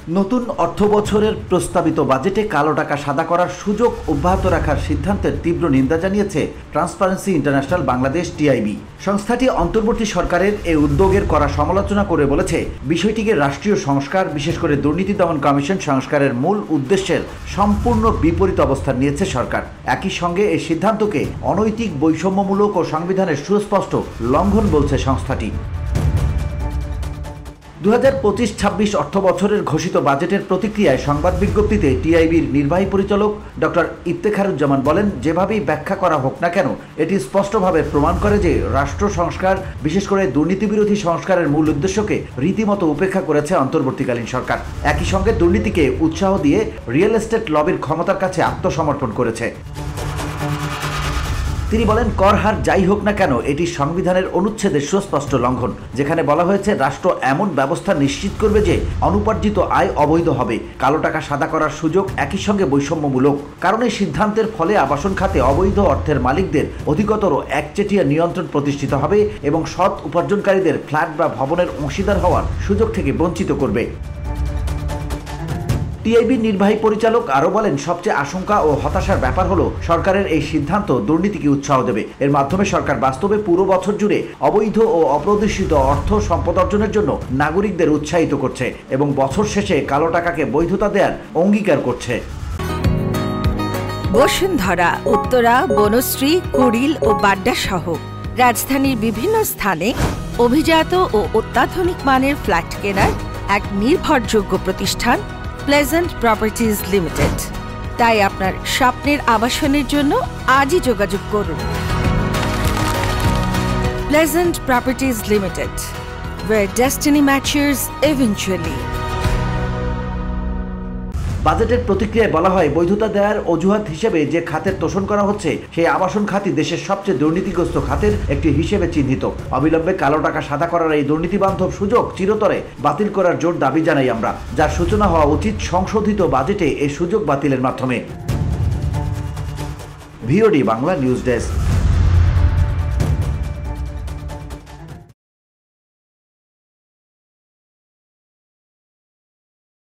নতুন অর্থবছরের প্রস্তাবিত বাজেটে কালো টাকা সাদা করার সুযোগ অব্যাহত রাখার সিদ্ধান্তের তীব্র নিন্দা জানিয়েছে ট্রান্সপারেন্সি ইন্টারন্যাশনাল বাংলাদেশ টিআইবি। সংস্থাটি অন্তর্বর্তী সরকারের এই উদ্যোগের করা সমালোচনা করে বলেছে, বিষয়টিকে রাষ্ট্রীয় সংস্কার, বিশেষ করে দুর্নীতি দমন কমিশন সংস্কারের মূল উদ্দেশ্যের সম্পূর্ণ বিপরীত অবস্থান নিয়েছে সরকার। একই সঙ্গে এই সিদ্ধান্তকে অনৈতিক, বৈষম্যমূলক ও সংবিধানের সুস্পষ্ট লঙ্ঘন বলছে সংস্থাটি। 2025-26 অর্থবছরের ঘোষিত বাজেটের প্রতিক্রিয়ায় সংবাদ বিজ্ঞপ্তিতে টিআইবির নির্বাহী পরিচালক ডক্টর ইফতেখারুজ্জামান বলেন, যেভাবেই ব্যাখ্যা করা হোক না কেন, এটি স্পষ্টভাবে প্রমাণ করে যে রাষ্ট্র সংস্কার, বিশেষ করে দুর্নীতিবিরোধী সংস্কারের মূল উদ্দেশ্যকে রীতিমতো উপেক্ষা করেছে অন্তর্বর্তীকালীন সরকার। একই সঙ্গে দুর্নীতিকে উৎসাহ দিয়ে রিয়েল এস্টেট লবির ক্ষমতার কাছে আত্মসমর্পণ করেছে। তিনি বলেন, কর হার যাই হোক না কেন, এটি সংবিধানের অনুচ্ছেদের সুস্পষ্ট লঙ্ঘন, যেখানে বলা হয়েছে রাষ্ট্র এমন ব্যবস্থা নিশ্চিত করবে যে অনুপার্জিত আয় অবৈধ হবে। কালো টাকা সাদা করার সুযোগ একই সঙ্গে বৈষম্যমূলক, কারণ এই সিদ্ধান্তের ফলে আবাসন খাতে অবৈধ অর্থের মালিকদের অধিকতর একচেটিয়া নিয়ন্ত্রণ প্রতিষ্ঠিত হবে এবং সৎ উপার্জনকারীদের ফ্ল্যাট বা ভবনের অংশীদার হওয়ার সুযোগ থেকে বঞ্চিত করবে। টিআইবির নির্বাহী পরিচালক আরও বলেন, সবচেয়ে আশঙ্কা ও হতাশার ব্যাপার হলো সরকারের এই সিদ্ধান্ত দুর্নীতিকে উৎসাহ দেবে। এর মাধ্যমে সরকার বাস্তবে পুরো বছর জুড়ে অবৈধ ও অপ্রদর্শিত অর্থ সম্পদ অর্জনের জন্য নাগরিকদের উৎসাহিত করছে এবং বছর শেষে কালো টাকাকে বৈধতা দেওয়ার অঙ্গীকার করছে। বসুন্ধরা, উত্তরা, বনশ্রী, কুড়িল ও বাড্ডা সহ রাজধানীর বিভিন্ন স্থানে অভিজাত ও অত্যাধুনিক মানের ফ্ল্যাট কেনার এক নির্ভরযোগ্য প্রতিষ্ঠান প্লেজেন্ট প্রপার্টিজ লিমিটেড। তাই আপনার স্বপ্নের আবাসনের জন্য আজই যোগাযোগ করুন। Pleasant properties limited, where destiny matures eventually। বাজেটের প্রতিক্রিয়ায় বলা হয়, বৈধতা দেওয়ার অজুহাত হিসেবে যে খাতের তোষণ করা হচ্ছে, সেই আবাসন খাতই দেশের সবচেয়ে দুর্নীতিগ্রস্ত খাতের একটি হিসেবে চিহ্নিত। অবিলম্বে কালো টাকা সাদা করার এই দুর্নীতিবান্ধব সুযোগ চিরতরে বাতিল করার জোর দাবি জানাই আমরা, যার সূচনা হওয়া উচিত সংশোধিত বাজেটে এই সুযোগ বাতিলের মাধ্যমে। VOD Bangla news desk.